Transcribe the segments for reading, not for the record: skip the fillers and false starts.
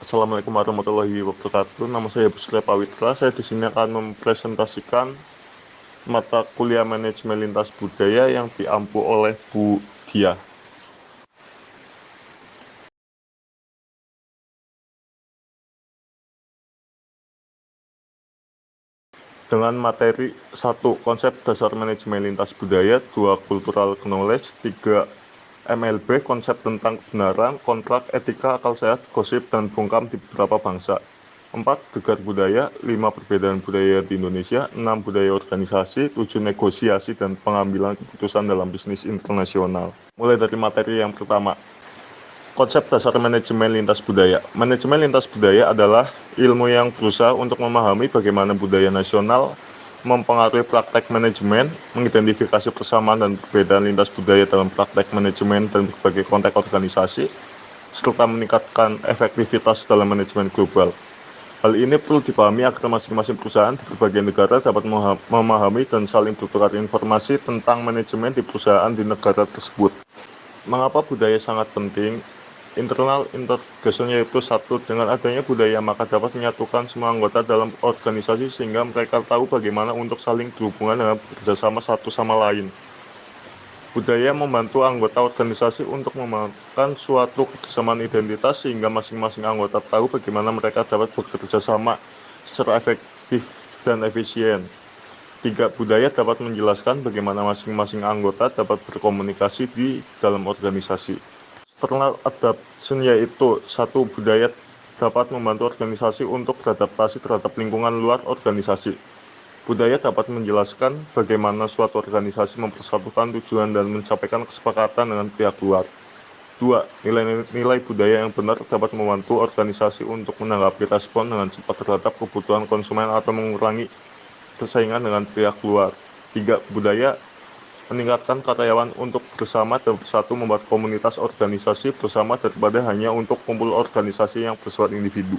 Assalamualaikum warahmatullahi wabarakatuh. Nama saya Busra Pawitra. Saya di sini akan mempresentasikan mata kuliah manajemen lintas budaya yang diampu oleh Bu Dia. Dengan materi 1. Konsep dasar manajemen lintas budaya, 2. Cultural knowledge, 3. MLB, konsep tentang kebenaran, kontrak, etika, akal sehat, gosip, dan bungkam di beberapa bangsa. 4. Gegar budaya, 5. Perbedaan budaya di Indonesia, 6. Budaya organisasi, 7. Negosiasi dan pengambilan keputusan dalam bisnis internasional. Mulai dari materi yang pertama. Konsep dasar manajemen lintas budaya. Manajemen lintas budaya adalah ilmu yang berusaha untuk memahami bagaimana budaya nasional mempengaruhi praktek manajemen, mengidentifikasi persamaan dan perbedaan lintas budaya dalam praktek manajemen dan berbagai konteks organisasi, serta meningkatkan efektivitas dalam manajemen global. Hal ini perlu dipahami agar masing-masing perusahaan di berbagai negara dapat memahami dan saling bertukar informasi tentang manajemen di perusahaan di negara tersebut. Mengapa budaya sangat penting? Internal integration, yaitu 1. Dengan adanya budaya maka dapat menyatukan semua anggota dalam organisasi sehingga mereka tahu bagaimana untuk saling berhubungan dan bekerjasama satu sama lain. Budaya membantu anggota organisasi untuk memakan suatu kebersamaan identitas sehingga masing-masing anggota tahu bagaimana mereka dapat bekerja sama secara efektif dan efisien. 3. Budaya dapat menjelaskan bagaimana masing-masing anggota dapat berkomunikasi di dalam organisasi. External adaptation, yaitu 1. Budaya dapat membantu organisasi untuk beradaptasi terhadap lingkungan luar organisasi. Budaya dapat menjelaskan bagaimana suatu organisasi mempersatukan tujuan dan mencapai kesepakatan dengan pihak luar. 2. Nilai-nilai budaya yang benar dapat membantu organisasi untuk menanggapi respon dengan cepat terhadap kebutuhan konsumen atau mengurangi persaingan dengan pihak luar. 3. Budaya meningkatkan karyawan untuk bersama dan bersatu membuat komunitas organisasi bersama daripada hanya untuk kumpul organisasi yang bersifat individu.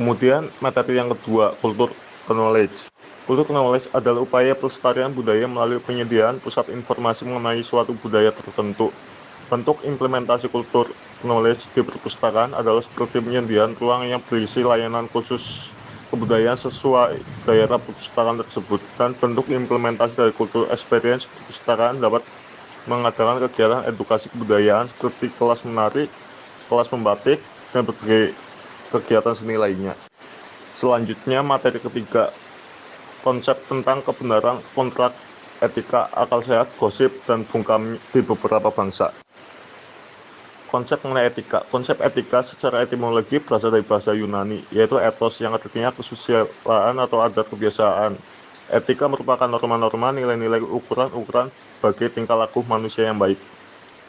Kemudian materi yang kedua, kultur knowledge. Kultur knowledge adalah upaya pelestarian budaya melalui penyediaan pusat informasi mengenai suatu budaya tertentu. Bentuk implementasi kultur knowledge di perpustakaan adalah seperti penyediaan ruang yang berisi layanan khusus kebudayaan sesuai daerah perpustakaan tersebut, dan bentuk implementasi dari kultur experience perpustakaan dapat mengadakan kegiatan edukasi kebudayaan seperti kelas menari, kelas membatik, dan berbagai kegiatan seni lainnya. Selanjutnya materi ketiga, konsep tentang kebenaran, kontrak, etika, akal sehat, gosip, dan bungkam di beberapa bangsa. Konsep mengenai etika. Konsep etika secara etimologi berasal dari bahasa Yunani, yaitu ethos yang artinya kesusilaan atau adat kebiasaan. Etika merupakan norma-norma, nilai-nilai, ukuran-ukuran bagi tingkah laku manusia yang baik.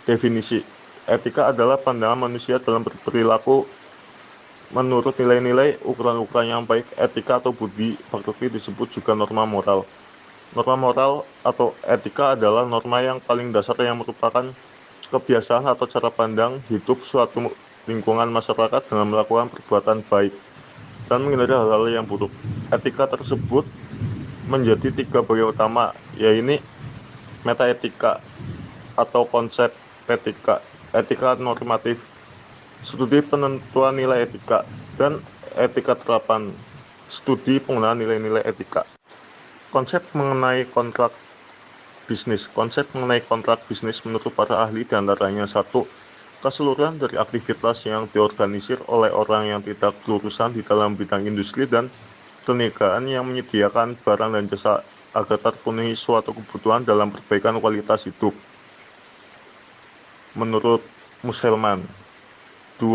Definisi. Etika adalah pandangan manusia dalam berperilaku menurut nilai-nilai, ukuran-ukuran yang baik. Etika atau budi pekerti disebut juga norma moral. Norma moral atau etika adalah norma yang paling dasar yang merupakan kebiasaan atau cara pandang hidup suatu lingkungan masyarakat dengan melakukan perbuatan baik dan menghindari hal-hal yang buruk. Etika tersebut menjadi 3 bagian utama, yaitu metaetika atau konsep etika, etika normatif, studi penentuan nilai etika, dan etika terapan, studi penggunaan nilai-nilai etika. Konsep mengenai kontrak bisnis. Konsep mengenai kontrak bisnis menurut para ahli diantaranya 1. Keseluruhan dari aktivitas yang diorganisir oleh orang yang tidak berurusan di dalam bidang industri dan perniagaan yang menyediakan barang dan jasa agar terpenuhi suatu kebutuhan dalam perbaikan kualitas hidup. Menurut Musselman. 2.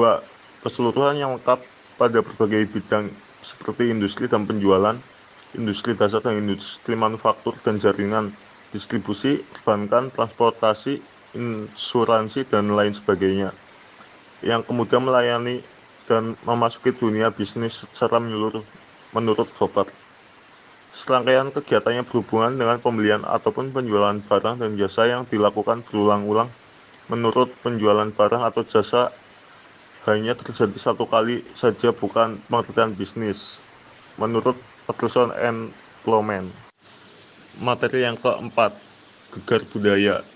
Keseluruhan yang lengkap pada berbagai bidang seperti industri dan penjualan, industri dasar dan industri manufaktur dan jaringan, distribusi, perbankan, transportasi, insuransi, dan lain sebagainya, yang kemudian melayani dan memasuki dunia bisnis secara menyeluruh menurut Robert. Serangkaian kegiatannya berhubungan dengan pembelian ataupun penjualan barang dan jasa yang dilakukan berulang-ulang. Menurut penjualan barang atau jasa hanya terjadi satu kali saja, bukan pengertian bisnis. Menurut Patterson and Plowman. Materi yang keempat, gegar budaya.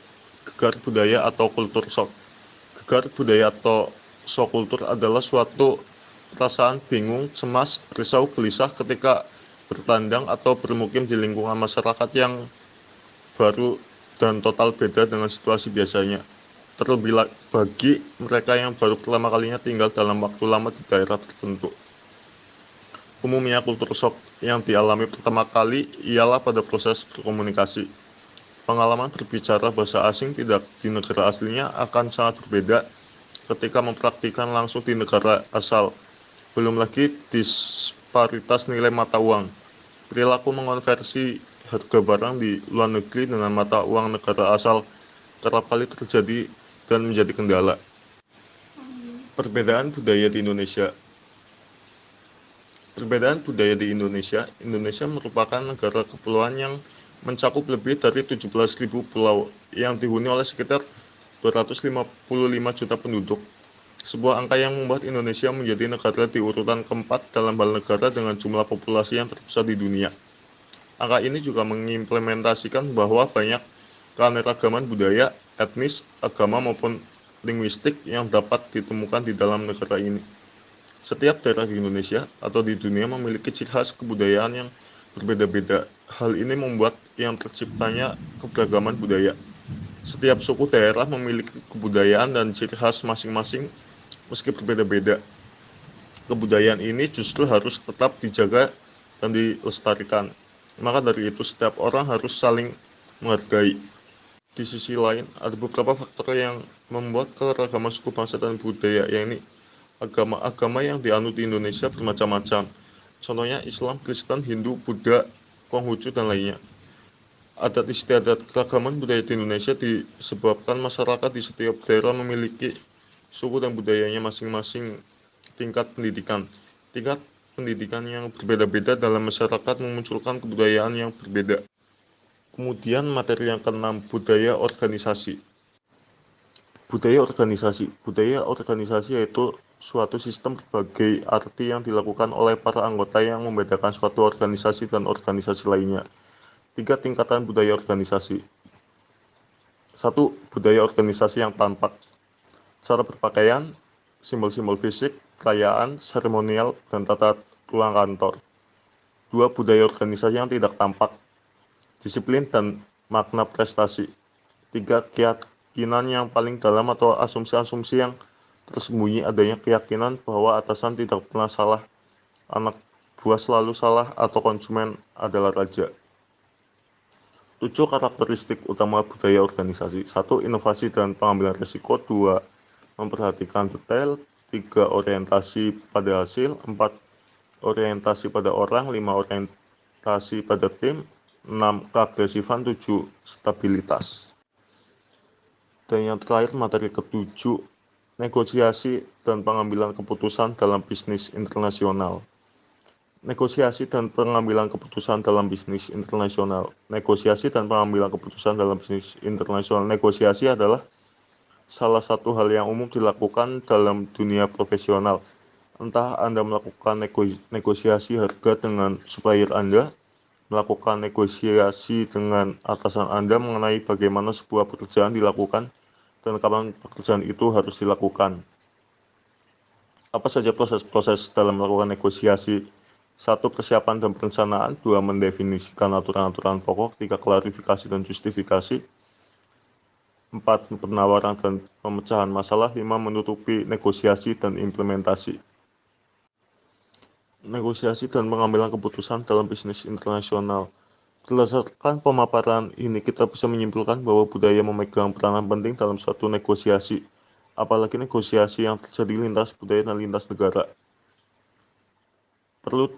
Gegar budaya atau culture shock. Gegar budaya atau shock culture adalah suatu perasaan bingung, cemas, risau, gelisah ketika bertandang atau bermukim di lingkungan masyarakat yang baru dan total beda dengan situasi biasanya. Terlebih bagi mereka yang baru pertama kalinya tinggal dalam waktu lama di daerah tertentu. Umumnya kultur shock yang dialami pertama kali ialah pada proses berkomunikasi. Pengalaman berbicara bahasa asing tidak di negara aslinya akan sangat berbeda ketika mempraktikkan langsung di negara asal. Belum lagi disparitas nilai mata uang. Perilaku mengonversi harga barang di luar negeri dengan mata uang negara asal kerap kali terjadi dan menjadi kendala. Perbedaan budaya di Indonesia. Perbedaan budaya di Indonesia. Indonesia merupakan negara kepulauan yang mencakup lebih dari 17.000 pulau yang dihuni oleh sekitar 255 juta penduduk. Sebuah angka yang membuat Indonesia menjadi negara di urutan keempat dalam hal negara dengan jumlah populasi yang terbesar di dunia. Angka ini juga mengimplementasikan bahwa banyak keanekaragaman budaya, etnis, agama maupun linguistik yang dapat ditemukan di dalam negara ini. Setiap daerah di Indonesia atau di dunia memiliki ciri khas kebudayaan yang berbeda-beda. Hal ini membuat yang terciptanya keberagaman budaya. Setiap suku daerah memiliki kebudayaan dan ciri khas masing-masing meski berbeda-beda. Kebudayaan ini justru harus tetap dijaga dan dilestarikan. Maka dari itu setiap orang harus saling menghargai. Di sisi lain, ada beberapa faktor yang membuat keragaman suku bangsa dan budaya, yakni agama-agama yang dianut di Indonesia bermacam-macam. Contohnya Islam, Kristen, Hindu, Buddha, Konghucu, dan lainnya. Adat istiadat keragaman budaya di Indonesia disebabkan masyarakat di setiap daerah memiliki suku dan budayanya masing-masing. Tingkat pendidikan. Tingkat pendidikan yang berbeda-beda dalam masyarakat memunculkan kebudayaan yang berbeda. Kemudian materi yang keenam, budaya organisasi. Budaya organisasi yaitu suatu sistem berbagai arti yang dilakukan oleh para anggota yang membedakan suatu organisasi dan organisasi lainnya. 3 tingkatan budaya organisasi. 1. Budaya organisasi yang tampak. Cara berpakaian, simbol-simbol fisik, perayaan, seremonial, dan tata ruang kantor. 2. Budaya organisasi yang tidak tampak. Disiplin dan makna prestasi. 3. Keyakinan yang paling dalam atau asumsi-asumsi yang tersembunyi, adanya keyakinan bahwa atasan tidak pernah salah, anak buah selalu salah, atau konsumen adalah raja. 7 karakteristik utama budaya organisasi. 1. Inovasi dan pengambilan risiko. 2. Memperhatikan detail. 3. Orientasi pada hasil. 4. Orientasi pada orang. 5. Orientasi pada tim. 6. Keagresifan. 7. Stabilitas. Dan yang terakhir, materi ke-7, negosiasi dan pengambilan keputusan dalam bisnis internasional. Negosiasi dan pengambilan keputusan dalam bisnis internasional. Negosiasi dan pengambilan keputusan dalam bisnis internasional. Negosiasi adalah salah satu hal yang umum dilakukan dalam dunia profesional. Entah Anda melakukan negosiasi harga dengan supplier Anda, melakukan negosiasi dengan atasan Anda mengenai bagaimana sebuah pekerjaan dilakukan dan kapan pekerjaan itu harus dilakukan. Apa saja proses-proses dalam melakukan negosiasi? 1. Persiapan dan perencanaan. 2. Mendefinisikan aturan-aturan pokok. 3. Klarifikasi dan justifikasi. 4. Penawaran dan pemecahan masalah. 5. Menutupi negosiasi dan implementasi. Negosiasi dan pengambilan keputusan dalam bisnis internasional. Berdasarkan pemaparan ini, kita bisa menyimpulkan bahwa budaya memegang peranan penting dalam suatu negosiasi, apalagi negosiasi yang terjadi lintas budaya dan lintas negara. Perlu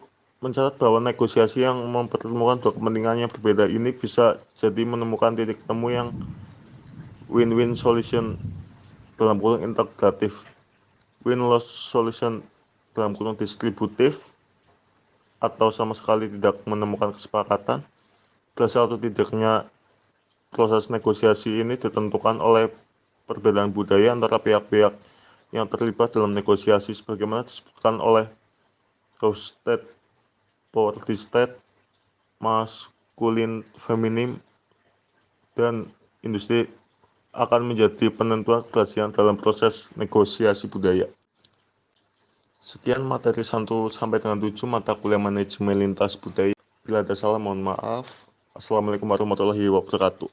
mencatat bahwa negosiasi yang mempertemukan dua kepentingan yang berbeda ini bisa jadi menemukan titik temu yang win-win solution dalam kurung integratif, win-loss solution dalam kurung distributif, atau sama sekali tidak menemukan kesepakatan. Berhasil atau tidaknya proses negosiasi ini ditentukan oleh perbedaan budaya antara pihak-pihak yang terlibat dalam negosiasi, sebagaimana disebutkan oleh Rousted, Power the State, Maskulin Feminim, dan industri akan menjadi penentuan keberhasilan dalam proses negosiasi budaya. Sekian materi 1 sampai dengan 7 mata kuliah manajemen lintas budaya. Bila ada salah mohon maaf. Assalamualaikum warahmatullahi wabarakatuh.